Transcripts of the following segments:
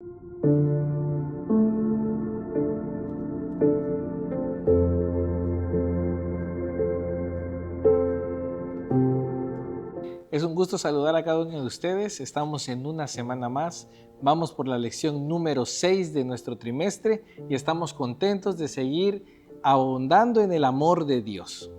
Es un gusto saludar a cada uno de ustedes. Estamos en una semana más. Vamos por la lección número 6 de nuestro trimestre y estamos contentos de seguir ahondando en el amor de Dios.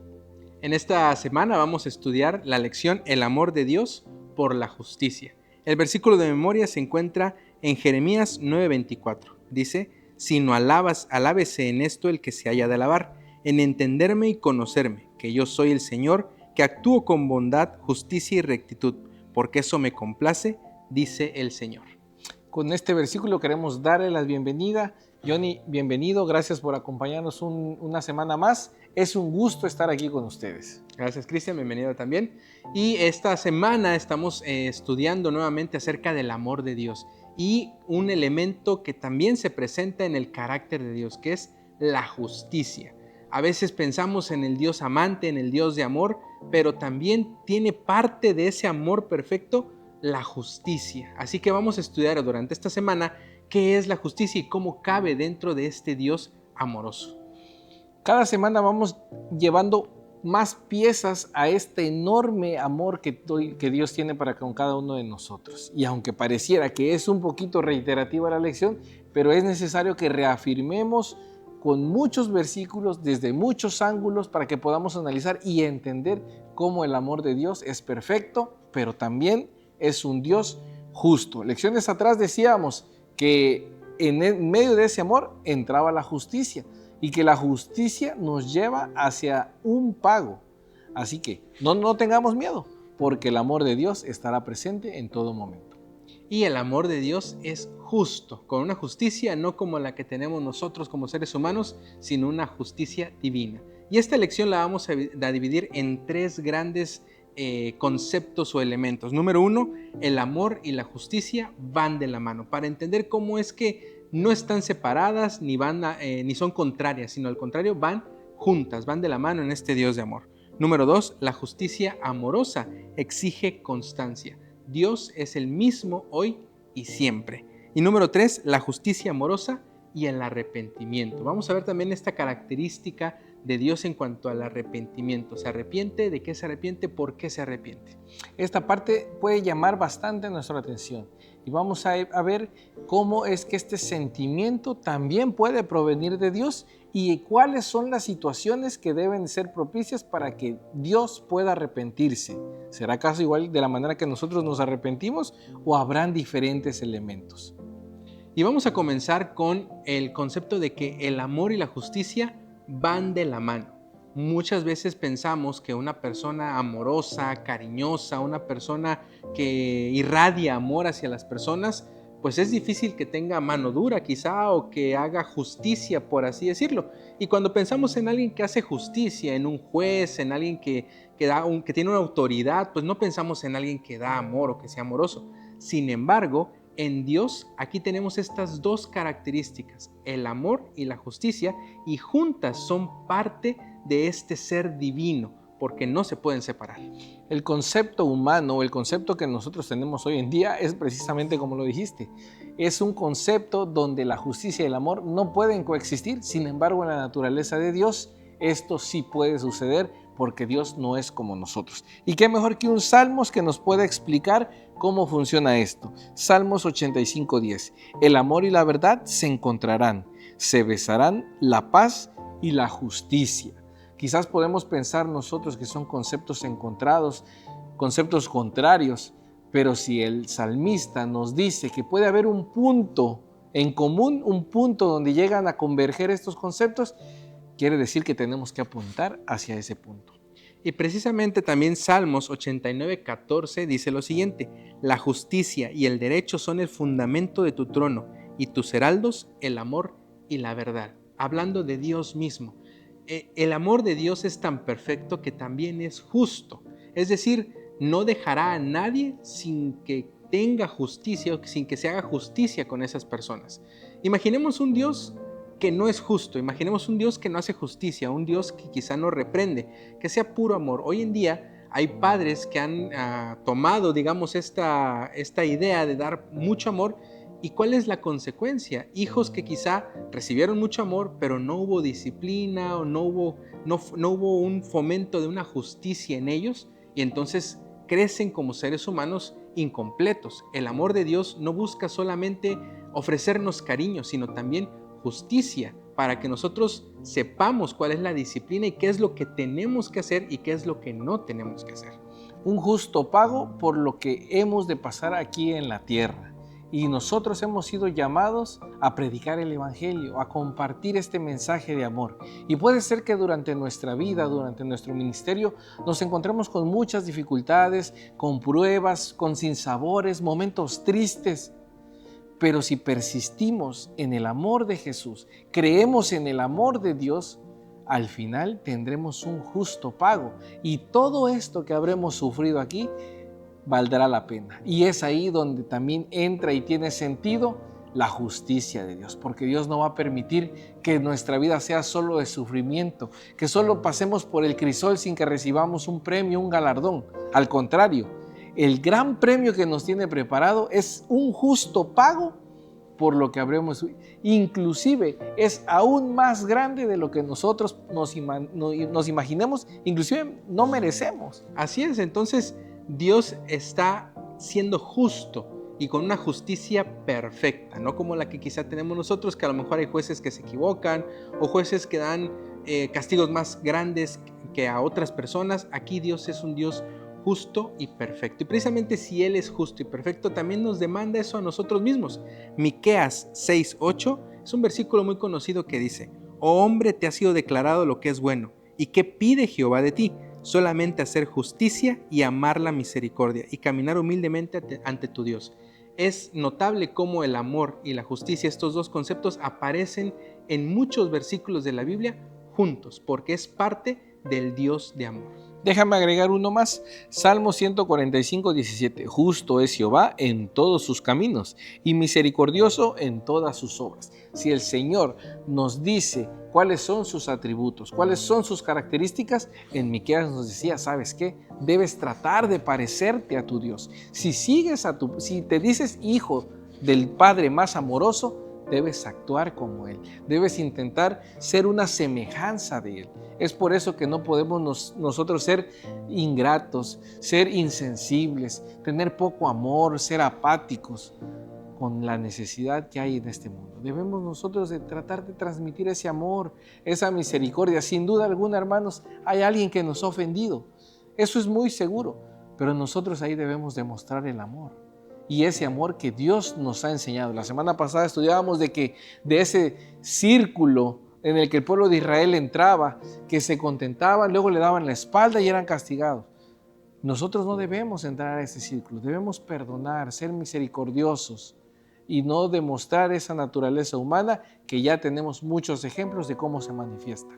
En esta semana vamos a estudiar la lección El amor de Dios por la justicia. El versículo de memoria se encuentra en Jeremías 9:24. Dice: «Sino alábese en esto el que se haya de alabar, en entenderme y conocerme, que yo soy el Señor, que actúo con bondad, justicia y rectitud, porque eso me complace, dice el Señor». Con este versículo queremos darle la bienvenida. Johnny, bienvenido, gracias por acompañarnos una semana más. Es un gusto estar aquí con ustedes. Gracias, Cristian, bienvenido también. Y esta semana estamos estudiando nuevamente acerca del amor de Dios y un elemento que también se presenta en el carácter de Dios, que es la justicia. A veces pensamos en el Dios amante, en el Dios de amor, pero también tiene parte de ese amor perfecto la justicia. Así que vamos a estudiar durante esta semana qué es la justicia y cómo cabe dentro de este Dios amoroso. Cada semana vamos llevando más piezas a este enorme amor que Dios tiene para con cada uno de nosotros. Y aunque pareciera que es un poquito reiterativa la lección, pero es necesario que reafirmemos con muchos versículos, desde muchos ángulos, para que podamos analizar y entender cómo el amor de Dios es perfecto, pero también es un Dios justo. Lecciones atrás decíamos que en medio de ese amor entraba la justicia y que la justicia nos lleva hacia un pago. Así que no tengamos miedo, porque el amor de Dios estará presente en todo momento. Y el amor de Dios es justo, con una justicia no como la que tenemos nosotros como seres humanos, sino una justicia divina. Y esta lección la vamos a dividir en tres grandes conceptos o elementos. Número uno, el amor y la justicia van de la mano. Para entender cómo es que no están separadas ni son contrarias, sino al contrario van juntas, van de la mano en este Dios de amor. Número dos, la justicia amorosa exige constancia. Dios es el mismo hoy y siempre. Y número tres, la justicia amorosa y el arrepentimiento. Vamos a ver también esta característica de Dios en cuanto al arrepentimiento. ¿Se arrepiente? ¿De qué se arrepiente? ¿Por qué se arrepiente? Esta parte puede llamar bastante nuestra atención y vamos a ver cómo es que este sentimiento también puede provenir de Dios y cuáles son las situaciones que deben ser propicias para que Dios pueda arrepentirse. ¿Será acaso igual de la manera que nosotros nos arrepentimos o habrán diferentes elementos? Y vamos a comenzar con el concepto de que el amor y la justicia van de la mano. Muchas veces pensamos que una persona amorosa, cariñosa, una persona que irradia amor hacia las personas, pues es difícil que tenga mano dura quizá o que haga justicia, por así decirlo. Y cuando pensamos en alguien que hace justicia, en un juez, en alguien que tiene una autoridad, pues no pensamos en alguien que da amor o que sea amoroso. Sin embargo, en Dios aquí tenemos estas dos características, el amor y la justicia, y juntas son parte de este ser divino, porque no se pueden separar. El concepto humano o el concepto que nosotros tenemos hoy en día es precisamente como lo dijiste. Es un concepto donde la justicia y el amor no pueden coexistir. Sin embargo, en la naturaleza de Dios, esto sí puede suceder porque Dios no es como nosotros. ¿Y qué mejor que un Salmos que nos pueda explicar cómo funciona esto? Salmos 85:10. El amor y la verdad se encontrarán, se besarán la paz y la justicia. Quizás podemos pensar nosotros que son conceptos encontrados, conceptos contrarios, pero si el salmista nos dice que puede haber un punto en común, un punto donde llegan a converger estos conceptos, quiere decir que tenemos que apuntar hacia ese punto. Y precisamente también Salmos 89:14 dice lo siguiente: la justicia y el derecho son el fundamento de tu trono, y tus heraldos el amor y la verdad. Hablando de Dios mismo. El amor de Dios es tan perfecto que también es justo. Es decir, no dejará a nadie sin que tenga justicia o sin que se haga justicia con esas personas. Imaginemos un Dios que no es justo, imaginemos un Dios que no hace justicia, un Dios que quizá no reprende, que sea puro amor. Hoy en día hay padres que han tomado, digamos, esta idea de dar mucho amor ¿Y cuál es la consecuencia? Hijos que quizá recibieron mucho amor, pero no hubo disciplina o no hubo un fomento de una justicia en ellos, y entonces crecen como seres humanos incompletos. El amor de Dios no busca solamente ofrecernos cariño, sino también justicia, para que nosotros sepamos cuál es la disciplina y qué es lo que tenemos que hacer y qué es lo que no tenemos que hacer. Un justo pago por lo que hemos de pasar aquí en la tierra. Y nosotros hemos sido llamados a predicar el Evangelio, a compartir este mensaje de amor. Y puede ser que durante nuestra vida, durante nuestro ministerio, nos encontremos con muchas dificultades, con pruebas, con sinsabores, momentos tristes. Pero si persistimos en el amor de Jesús, creemos en el amor de Dios, al final tendremos un justo pago. Y todo esto que habremos sufrido aquí valdrá la pena. Y es ahí donde también entra y tiene sentido la justicia de Dios, porque Dios no va a permitir que nuestra vida sea solo de sufrimiento, que solo pasemos por el crisol sin que recibamos un premio, un galardón. Al contrario, el gran premio que nos tiene preparado es un justo pago por lo que habremos, inclusive es aún más grande de lo que nosotros nos imaginemos, inclusive no merecemos. Así es, entonces Dios está siendo justo y con una justicia perfecta, no como la que quizá tenemos nosotros, que a lo mejor hay jueces que se equivocan o jueces que dan castigos más grandes que a otras personas. Aquí Dios es un Dios justo y perfecto. Y precisamente si Él es justo y perfecto, también nos demanda eso a nosotros mismos. Miqueas 6:8 es un versículo muy conocido que dice: «Oh hombre, te ha sido declarado lo que es bueno. ¿Y qué pide Jehová de ti? Solamente hacer justicia y amar la misericordia y caminar humildemente ante tu Dios». Es notable cómo el amor y la justicia, estos dos conceptos, aparecen en muchos versículos de la Biblia juntos, porque es parte del Dios de amor. Déjame agregar uno más. Salmo 145:17. Justo es Jehová en todos sus caminos y misericordioso en todas sus obras. Si el Señor nos dice cuáles son sus atributos, cuáles son sus características, en Miqueas nos decía, ¿sabes qué? Debes tratar de parecerte a tu Dios. Si te dices hijo del Padre más amoroso, debes actuar como Él, debes intentar ser una semejanza de Él. Es por eso que no podemos nosotros ser ingratos, ser insensibles, tener poco amor, ser apáticos con la necesidad que hay en este mundo. Debemos nosotros de tratar de transmitir ese amor, esa misericordia. Sin duda alguna, hermanos, hay alguien que nos ha ofendido. Eso es muy seguro, pero nosotros ahí debemos demostrar el amor. Y ese amor que Dios nos ha enseñado. La semana pasada estudiábamos de ese círculo en el que el pueblo de Israel entraba, que se contentaban, luego le daban la espalda y eran castigados. Nosotros no debemos entrar a ese círculo, debemos perdonar, ser misericordiosos y no demostrar esa naturaleza humana que ya tenemos muchos ejemplos de cómo se manifiesta.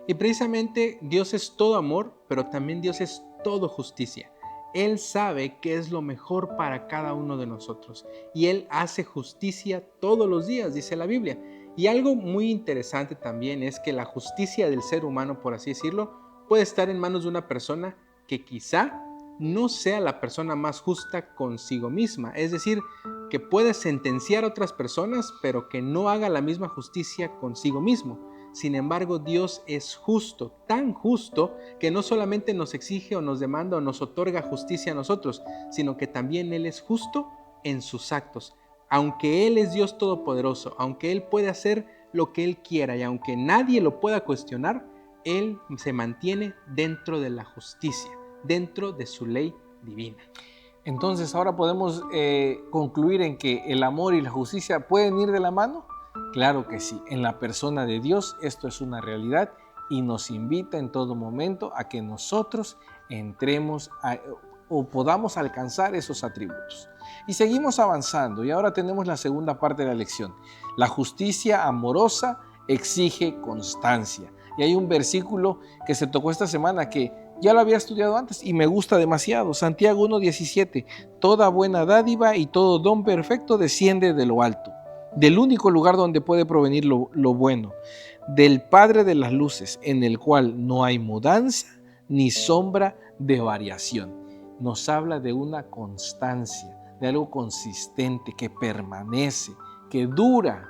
Y precisamente Dios es todo amor, pero también Dios es todo justicia. Él sabe qué es lo mejor para cada uno de nosotros y Él hace justicia todos los días, dice la Biblia. Y algo muy interesante también es que la justicia del ser humano, por así decirlo, puede estar en manos de una persona que quizá no sea la persona más justa consigo misma. Es decir, que puede sentenciar a otras personas, pero que no haga la misma justicia consigo mismo. Sin embargo, Dios es justo, tan justo, que no solamente nos exige o nos demanda o nos otorga justicia a nosotros, sino que también Él es justo en sus actos. Aunque Él es Dios todopoderoso, aunque Él puede hacer lo que Él quiera y aunque nadie lo pueda cuestionar, Él se mantiene dentro de la justicia, dentro de su ley divina. Entonces, ahora podemos concluir en que el amor y la justicia pueden ir de la mano. Claro que sí, en la persona de Dios esto es una realidad y nos invita en todo momento a que nosotros entremos o podamos alcanzar esos atributos. Y seguimos avanzando y ahora tenemos la segunda parte de la lección. La justicia amorosa exige constancia. Y hay un versículo que se tocó esta semana que ya lo había estudiado antes y me gusta demasiado. Santiago 1:17. Toda buena dádiva y todo don perfecto desciende de lo alto, del único lugar donde puede provenir lo bueno, del Padre de las luces, en el cual no hay mudanza ni sombra de variación. Nos habla de una constancia, de algo consistente, que permanece, que dura.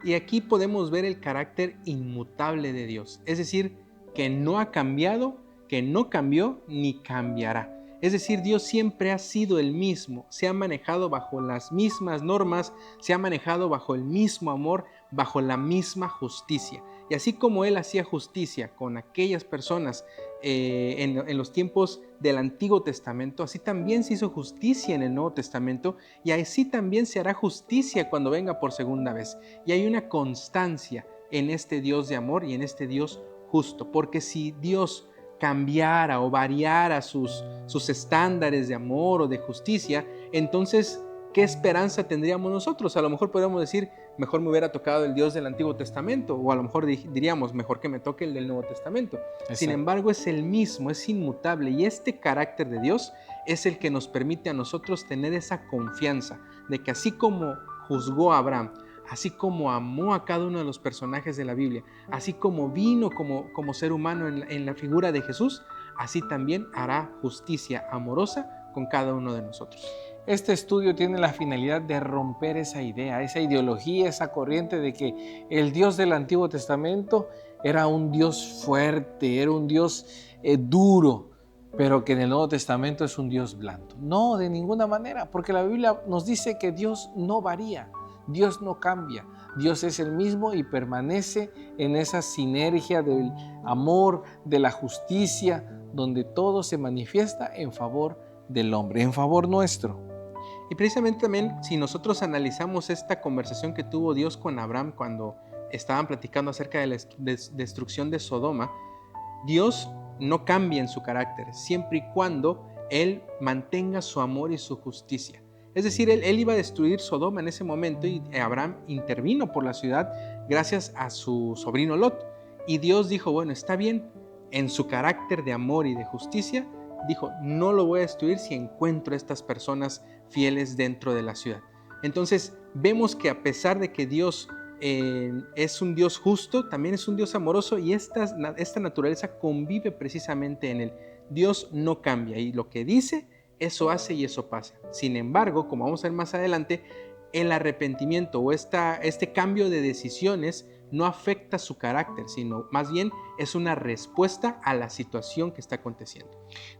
Y aquí podemos ver el carácter inmutable de Dios, es decir, que no ha cambiado, que no cambió ni cambiará. Es decir, Dios siempre ha sido el mismo, se ha manejado bajo las mismas normas, se ha manejado bajo el mismo amor, bajo la misma justicia. Y así como Él hacía justicia con aquellas personas en los tiempos del Antiguo Testamento, así también se hizo justicia en el Nuevo Testamento y así también se hará justicia cuando venga por segunda vez. Y hay una constancia en este Dios de amor y en este Dios justo, porque si Dios cambiara o variara sus estándares de amor o de justicia, entonces, ¿qué esperanza tendríamos nosotros? A lo mejor podríamos decir, mejor me hubiera tocado el Dios del Antiguo Testamento, o a lo mejor diríamos, mejor que me toque el del Nuevo Testamento. Exacto. Sin embargo, es el mismo, es inmutable, y este carácter de Dios es el que nos permite a nosotros tener esa confianza de que así como juzgó a Abraham, así como amó a cada uno de los personajes de la Biblia, así como vino como ser humano en la figura de Jesús, así también hará justicia amorosa con cada uno de nosotros. Este estudio tiene la finalidad de romper esa idea, esa ideología, esa corriente de que el Dios del Antiguo Testamento era un Dios fuerte, era un Dios duro, pero que en el Nuevo Testamento es un Dios blando. No, de ninguna manera, porque la Biblia nos dice que Dios no varía. Dios no cambia, Dios es el mismo y permanece en esa sinergia del amor, de la justicia, donde todo se manifiesta en favor del hombre, en favor nuestro. Y precisamente también si nosotros analizamos esta conversación que tuvo Dios con Abraham cuando estaban platicando acerca de la destrucción de Sodoma, Dios no cambia en su carácter, siempre y cuando Él mantenga su amor y su justicia. Es decir, él iba a destruir Sodoma en ese momento y Abraham intervino por la ciudad gracias a su sobrino Lot. Y Dios dijo, bueno, está bien, en su carácter de amor y de justicia, dijo, no lo voy a destruir si encuentro a estas personas fieles dentro de la ciudad. Entonces, vemos que a pesar de que Dios es un Dios justo, también es un Dios amoroso y esta naturaleza convive precisamente en él. Dios no cambia y lo que dice, eso hace y eso pasa. Sin embargo, como vamos a ver más adelante, el arrepentimiento o este cambio de decisiones no afecta su carácter, sino más bien es una respuesta a la situación que está aconteciendo.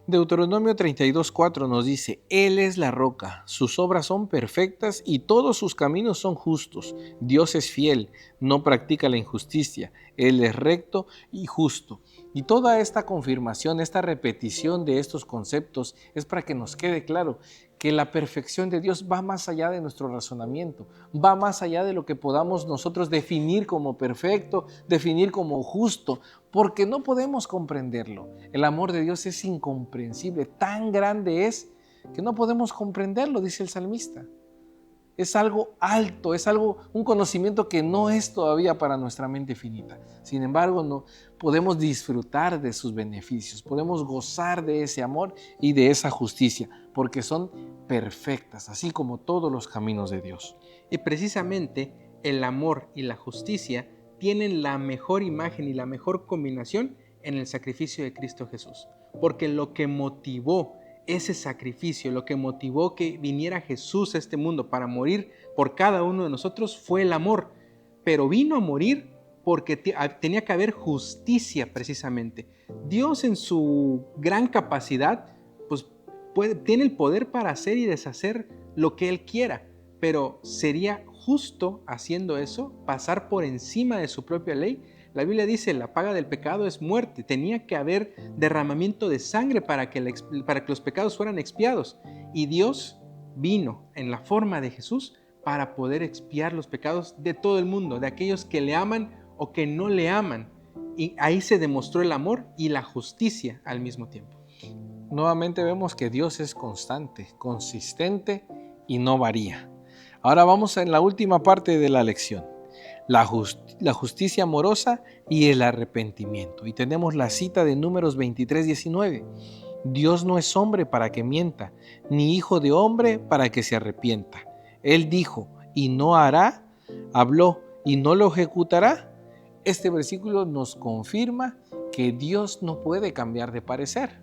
Deuteronomio 32:4 nos dice, Él es la roca, sus obras son perfectas y todos sus caminos son justos. Dios es fiel, no practica la injusticia, Él es recto y justo. Y toda esta confirmación, esta repetición de estos conceptos es para que nos quede claro que la perfección de Dios va más allá de nuestro razonamiento, va más allá de lo que podamos nosotros definir como perfecto, definir como justo, porque no podemos comprenderlo. El amor de Dios es incomprensible, tan grande es que no podemos comprenderlo, dice el salmista. Es algo alto, es un conocimiento que no es todavía para nuestra mente finita. Sin embargo, no podemos disfrutar de sus beneficios, podemos gozar de ese amor y de esa justicia, porque son perfectas, así como todos los caminos de Dios. Y precisamente el amor y la justicia tienen la mejor imagen y la mejor combinación en el sacrificio de Cristo Jesús, porque lo que motivó ese sacrificio, lo que motivó que viniera Jesús a este mundo para morir por cada uno de nosotros fue el amor, pero vino a morir porque tenía que haber justicia precisamente. Dios en su gran capacidad pues tiene el poder para hacer y deshacer lo que Él quiera, pero sería justo haciendo eso pasar por encima de su propia ley. La Biblia dice, la paga del pecado es muerte. Tenía que haber derramamiento de sangre para que los pecados fueran expiados. Y Dios vino en la forma de Jesús para poder expiar los pecados de todo el mundo, de aquellos que le aman o que no le aman. Y ahí se demostró el amor y la justicia al mismo tiempo. Nuevamente vemos que Dios es constante, consistente y no varía. Ahora vamos en la última parte de la lección. La justicia amorosa y el arrepentimiento. Y tenemos la cita de Números 23:19. Dios no es hombre para que mienta, ni hijo de hombre para que se arrepienta. Él dijo, y no hará, habló, y no lo ejecutará. Este versículo nos confirma que Dios no puede cambiar de parecer.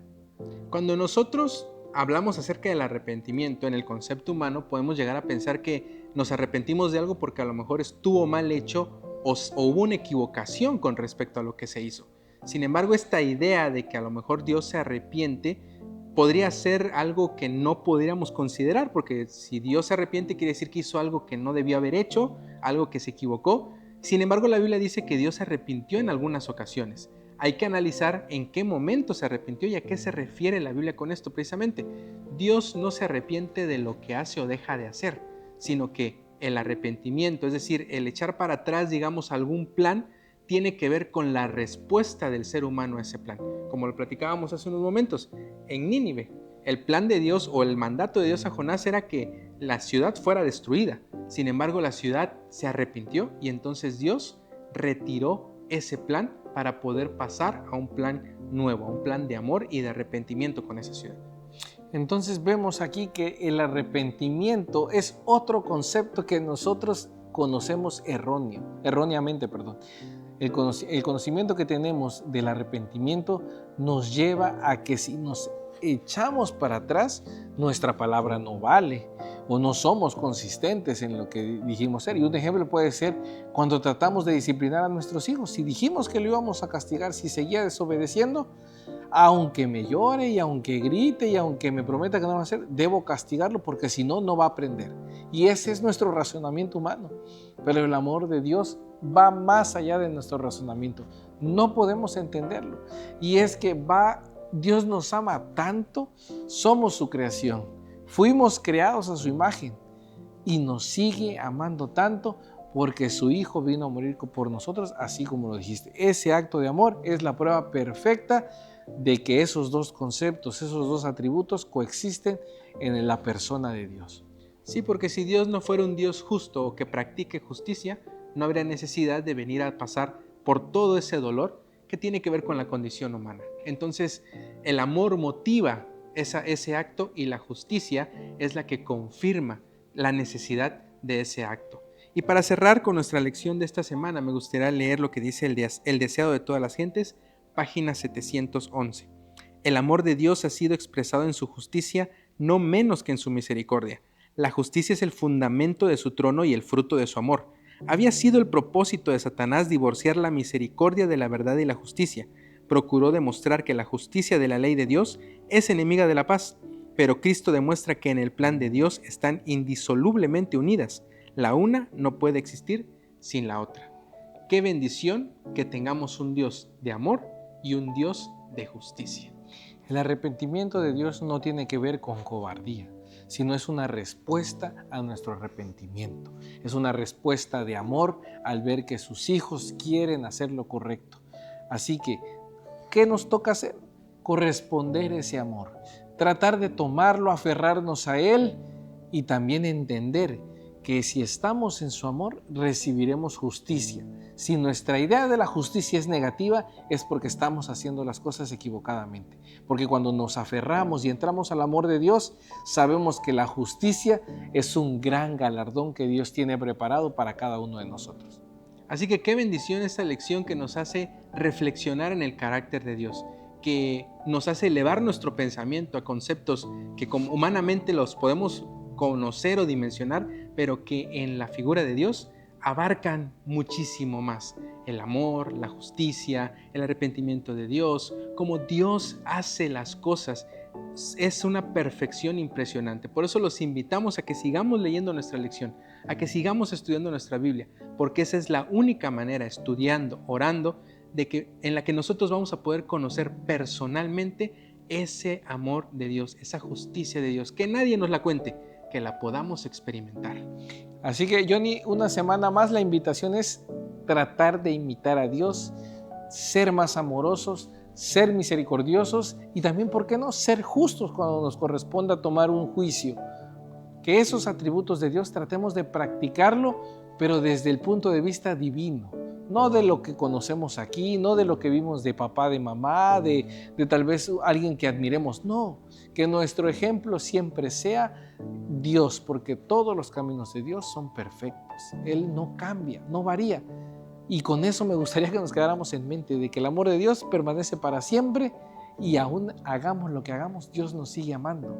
Cuando nosotros hablamos acerca del arrepentimiento en el concepto humano, podemos llegar a pensar que nos arrepentimos de algo porque a lo mejor estuvo mal hecho o hubo una equivocación con respecto a lo que se hizo. Sin embargo, esta idea de que a lo mejor Dios se arrepiente podría ser algo que no podríamos considerar, porque si Dios se arrepiente quiere decir que hizo algo que no debió haber hecho, algo que se equivocó. Sin embargo, la Biblia dice que Dios se arrepintió en algunas ocasiones. Hay que analizar en qué momento se arrepintió y a qué se refiere la Biblia con esto precisamente. Dios no se arrepiente de lo que hace o deja de hacer, sino que el arrepentimiento, es decir, el echar para atrás, digamos, algún plan, tiene que ver con la respuesta del ser humano a ese plan. Como lo platicábamos hace unos momentos, en Nínive, el plan de Dios o el mandato de Dios a Jonás era que la ciudad fuera destruida. Sin embargo, la ciudad se arrepintió y entonces Dios retiró ese plan para poder pasar a un plan nuevo, a un plan de amor y de arrepentimiento con esa ciudad. Entonces vemos aquí que el arrepentimiento es otro concepto que nosotros conocemos erróneamente. El conocimiento que tenemos del arrepentimiento nos lleva a que si nos echamos para atrás, nuestra palabra no vale o no somos consistentes en lo que dijimos ser. Y un ejemplo puede ser cuando tratamos de disciplinar a nuestros hijos. Si dijimos que lo íbamos a castigar, si seguía desobedeciendo, aunque me llore y aunque grite y aunque me prometa que no lo va a hacer, debo castigarlo porque si no, no va a aprender. Y ese es nuestro razonamiento humano. Pero el amor de Dios va más allá de nuestro razonamiento. No podemos entenderlo. Y es que Dios nos ama tanto, somos su creación. Fuimos creados a su imagen y nos sigue amando tanto porque su Hijo vino a morir por nosotros, así como lo dijiste. Ese acto de amor es la prueba perfecta de que esos dos conceptos, esos dos atributos coexisten en la persona de Dios. Sí, porque si Dios no fuera un Dios justo o que practique justicia, no habría necesidad de venir a pasar por todo ese dolor que tiene que ver con la condición humana. Entonces, el amor motiva ese acto y la justicia es la que confirma la necesidad de ese acto. Y para cerrar con nuestra lección de esta semana, me gustaría leer lo que dice el deseado de todas las gentes, página 711. El amor de Dios ha sido expresado en su justicia no menos que en su misericordia. La justicia es el fundamento de su trono y el fruto de su amor. Había sido el propósito de Satanás divorciar la misericordia de la verdad y la justicia. Procuró demostrar que la justicia de la ley de Dios es enemiga de la paz, pero Cristo demuestra que en el plan de Dios están indisolublemente unidas. La una no puede existir sin la otra. Qué bendición que tengamos un Dios de amor y un Dios de justicia. El arrepentimiento de Dios no tiene que ver con cobardía, sino es una respuesta a nuestro arrepentimiento. Es una respuesta de amor al ver que sus hijos quieren hacer lo correcto. Así que, ¿qué nos toca hacer? Corresponder ese amor, tratar de tomarlo, aferrarnos a él y también entender que si estamos en su amor recibiremos justicia. Si nuestra idea de la justicia es negativa es porque estamos haciendo las cosas equivocadamente. Porque cuando nos aferramos y entramos al amor de Dios, sabemos que la justicia es un gran galardón que Dios tiene preparado para cada uno de nosotros. Así que qué bendición esta lección que nos hace reflexionar en el carácter de Dios, que nos hace elevar nuestro pensamiento a conceptos que como humanamente los podemos conocer o dimensionar, pero que en la figura de Dios abarcan muchísimo más. El amor, la justicia, el arrepentimiento de Dios, cómo Dios hace las cosas. Es una perfección impresionante. Por eso los invitamos a que sigamos leyendo nuestra lección, a que sigamos estudiando nuestra Biblia, porque esa es la única manera, estudiando, orando, en la que nosotros vamos a poder conocer personalmente ese amor de Dios, esa justicia de Dios, que nadie nos la cuente, que la podamos experimentar. Así que, Johnny, una semana más la invitación es tratar de imitar a Dios, ser más amorosos, ser misericordiosos y también, ¿por qué no?, ser justos cuando nos corresponda tomar un juicio. Que esos atributos de Dios tratemos de practicarlo, pero desde el punto de vista divino. No de lo que conocemos aquí, no de lo que vimos de papá, de mamá, de tal vez alguien que admiremos. No, que nuestro ejemplo siempre sea Dios, porque todos los caminos de Dios son perfectos. Él no cambia, no varía. Y con eso me gustaría que nos quedáramos en mente de que el amor de Dios permanece para siempre y aún hagamos lo que hagamos, Dios nos sigue amando.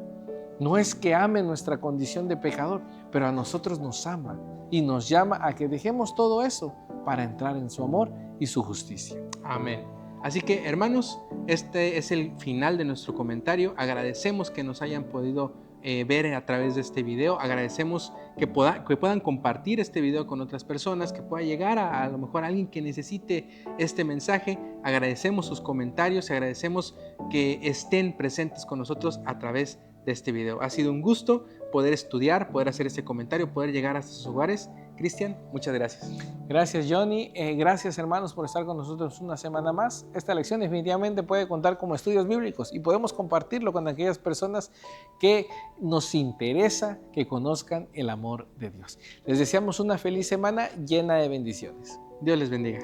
No es que ame nuestra condición de pecador, pero a nosotros nos ama y nos llama a que dejemos todo eso para entrar en su amor y su justicia. Amén. Así que, hermanos, este es el final de nuestro comentario. Agradecemos que nos hayan podido ver a través de este video. Agradecemos que puedan compartir este video con otras personas, que pueda llegar a lo mejor a alguien que necesite este mensaje. Agradecemos sus comentarios y agradecemos que estén presentes con nosotros a través de este video. Ha sido un gusto poder estudiar, poder hacer este comentario, poder llegar hasta sus hogares. Cristian, muchas gracias. Gracias, Johnny. Gracias, hermanos, por estar con nosotros una semana más. Esta lección definitivamente puede contar como estudios bíblicos y podemos compartirlo con aquellas personas que nos interesa que conozcan el amor de Dios. Les deseamos una feliz semana llena de bendiciones. Dios les bendiga.